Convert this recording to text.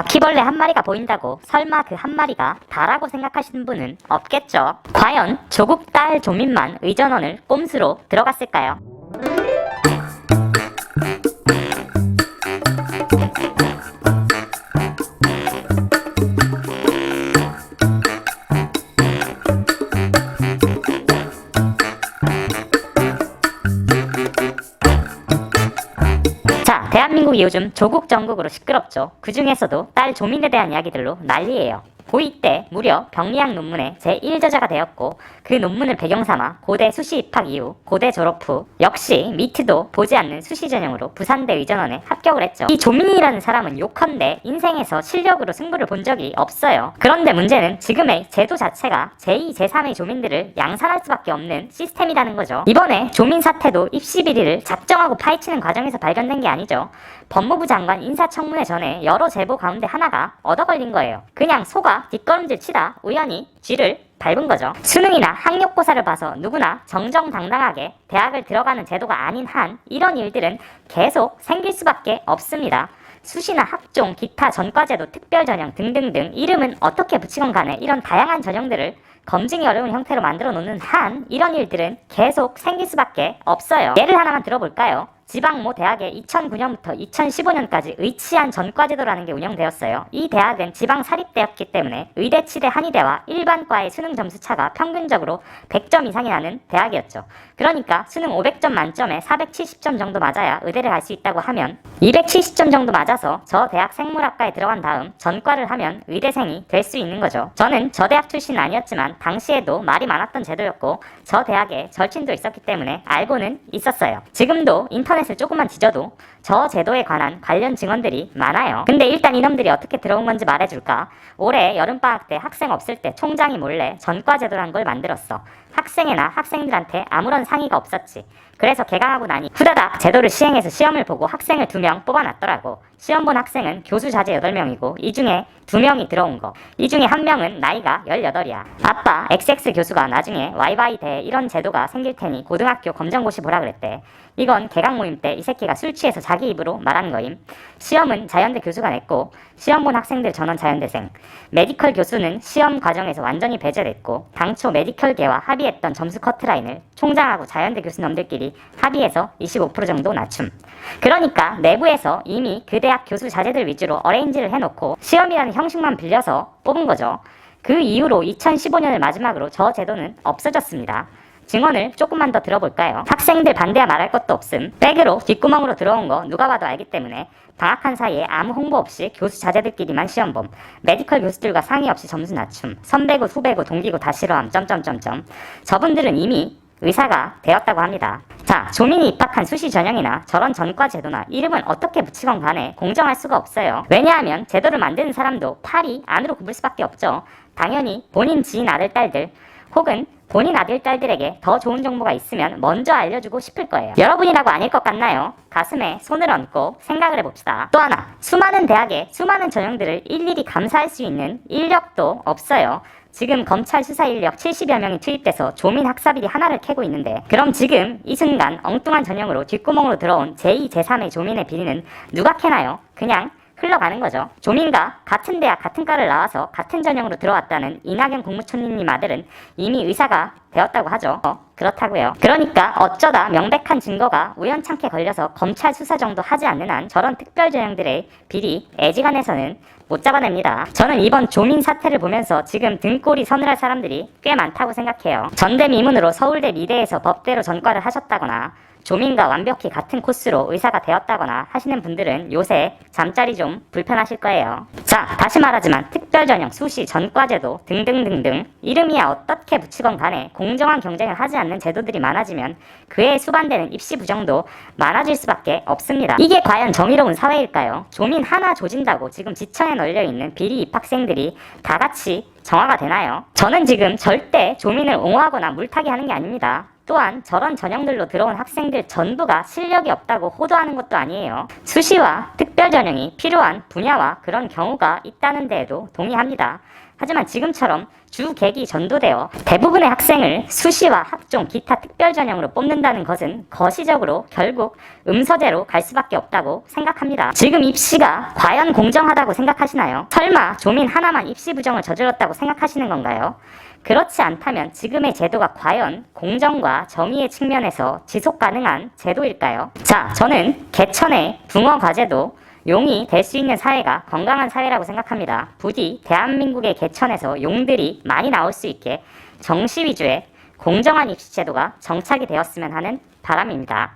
바퀴벌레 한 마리가 보인다고 설마 그 한 마리가 다라고 생각하시는 분은 없겠죠. 과연 조국 딸 조민만 의전원을 꼼수로 들어갔을까요? 자, 대한민국이 요즘 조국 정국으로 시끄럽죠. 그 중에서도 딸 조민에 대한 이야기들로 난리예요. 고2 때 무려 병리학 논문의 제1저자가 되었고 그 논문을 배경삼아 고대 수시 입학 이후 고대 졸업 후 역시 미트도 보지 않는 수시 전형으로 부산대 의전원에 합격을 했죠. 이 조민이라는 사람은 요컨대 인생에서 실력으로 승부를 본 적이 없어요. 그런데 문제는 지금의 제도 자체가 제2, 제3의 조민들을 양산할 수밖에 없는 시스템이라는 거죠. 이번에 조민 사태도 입시 비리를 작정하고 파헤치는 과정에서 발견된 게 아니죠. 법무부 장관 인사청문회 전에 여러 제보 가운데 하나가 얻어 걸린 거예요. 그냥 소가 뒷걸음질 치다 우연히 쥐를 밟은 거죠. 수능이나 학력고사를 봐서 누구나 정정당당하게 대학을 들어가는 제도가 아닌 한 이런 일들은 계속 생길 수밖에 없습니다. 수시나 학종, 기타 전과제도, 특별전형 등등등 이름은 어떻게 붙이건 간에 이런 다양한 전형들을 검증이 어려운 형태로 만들어 놓는 한 이런 일들은 계속 생길 수밖에 없어요. 예를 하나만 들어볼까요? 지방 모 대학에 2009년부터 2015년까지 의치한 전과제도라는 게 운영되었어요. 이 대학은 지방 사립대였기 때문에 의대, 치대, 한의대와 일반과의 수능 점수 차가 평균적으로 100점 이상이 나는 대학이었죠. 그러니까 수능 500점 만점에 470점 정도 맞아야 의대를 갈 수 있다고 하면 270점 정도 맞아서 저 대학 생물학과에 들어간 다음 전과를 하면 의대생이 될 수 있는 거죠. 저는 저 대학 출신은 아니었지만 당시에도 말이 많았던 제도였고 저 대학에 절친도 있었기 때문에 알고는 있었어요. 지금도 인터넷을 조금만 뒤져도 저 제도에 관한 관련 증언들이 많아요. 근데 일단 이놈들이 어떻게 들어온 건지 말해줄까? 올해 여름방학 때 학생 없을 때 총장이 몰래 전과제도란 걸 만들었어. 학생회나 학생들한테 아무런 상의가 없었지. 그래서 개강하고 나니 후다닥 제도를 시행해서 시험을 보고 학생을 2명 뽑아놨더라고. 시험 본 학생은 교수 자제 8명이고 이 중에 2명이 들어온 거. 이 중에 1명은 나이가 18이야. 아빠 XX 교수가 나중에 YY 대 이런 제도가 생길 테니 고등학교 검정고시 보라 그랬대. 이건 개강 모임 때 이 새끼가 술 취해서 자기 입으로 말한 거임. 시험은 자연대 교수가 냈고 시험 본 학생들 전원 자연대생. 메디컬 교수는 시험 과정에서 완전히 배제됐고 당초 메디컬계와 합의했던 점수 커트라인을 총장하고 자연대 교수놈들끼리 합의해서 25% 정도 낮춤. 그러니까 내부에서 이미 그 대학 교수 자제들 위주로 어레인지를 해놓고 시험이라는 형식만 빌려서 뽑은 거죠. 그 이후로 2015년을 마지막으로 저 제도는 없어졌습니다. 증언을 조금만 더 들어볼까요? 학생들 반대야 말할 것도 없음. 백으로 뒷구멍으로 들어온 거 누가 봐도 알기 때문에 방학한 사이에 아무 홍보 없이 교수 자제들끼리만 시험봄. 메디컬 교수들과 상의 없이 점수 낮춤. 선배고 후배고 동기고 다 싫어함. 점점점점. 저분들은 이미 의사가 되었다고 합니다. 자, 조민이 입학한 수시 전형이나 저런 전과 제도나 이름은 어떻게 붙이건 간에 공정할 수가 없어요. 왜냐하면 제도를 만드는 사람도 팔이 안으로 굽을 수밖에 없죠. 당연히 본인 지인 아들 딸들 혹은 본인 아들 딸들에게 더 좋은 정보가 있으면 먼저 알려주고 싶을 거예요. 여러분이라고 아닐 것 같나요? 가슴에 손을 얹고 생각을 해봅시다. 또 하나, 수많은 대학에 수많은 전형들을 일일이 감사할 수 있는 인력도 없어요. 지금 검찰 수사 인력 70여 명이 투입돼서 조민 학사비리 하나를 캐고 있는데 그럼 지금 이 순간 엉뚱한 전형으로 뒷구멍으로 들어온 제2, 제3의 조민의 비리는 누가 캐나요? 그냥 흘러가는 거죠. 조민과 같은 대학 같은 과를 나와서 같은 전형으로 들어왔다는 이낙연 국무총리님 아들은 이미 의사가 되었다고 하죠. 그렇다고요. 그러니까 어쩌다 명백한 증거가 우연찮게 걸려서 검찰 수사 정도 하지 않는 한 저런 특별 전형들의 비리 애지간해서는 못 잡아냅니다. 저는 이번 조민 사태를 보면서 지금 등골이 서늘할 사람들이 꽤 많다고 생각해요. 전대미문으로 서울대 미대에서 법대로 전과를 하셨다거나 조민과 완벽히 같은 코스로 의사가 되었다거나 하시는 분들은 요새 잠자리 좀 불편하실 거예요. 자, 다시 말하지만 특별전형, 수시, 전과제도 등등등등 이름이야 어떻게 붙이건 간에 공정한 경쟁을 하지 않는 제도들이 많아지면 그에 수반되는 입시 부정도 많아질 수밖에 없습니다. 이게 과연 정의로운 사회일까요? 조민 하나 조진다고 지금 지천에 널려있는 비리 입학생들이 다 같이 정화가 되나요? 저는 지금 절대 조민을 옹호하거나 물타기 하는 게 아닙니다. 또한 저런 전형들로 들어온 학생들 전부가 실력이 없다고 호도하는 것도 아니에요. 수시와 특별 전형이 필요한 분야와 그런 경우가 있다는 데에도 동의합니다. 하지만 지금처럼 주 계기 전도되어 대부분의 학생을 수시와 학종, 기타 특별 전형으로 뽑는다는 것은 거시적으로 결국 음서대로 갈 수밖에 없다고 생각합니다. 지금 입시가 과연 공정하다고 생각하시나요? 설마 조민 하나만 입시 부정을 저질렀다고 생각하시는 건가요? 그렇지 않다면 지금의 제도가 과연 공정과 정의의 측면에서 지속 가능한 제도일까요? 자, 저는 개천의 붕어 과제도 용이 될 수 있는 사회가 건강한 사회라고 생각합니다. 부디 대한민국의 개천에서 용들이 많이 나올 수 있게 정시 위주의 공정한 입시 제도가 정착이 되었으면 하는 바람입니다.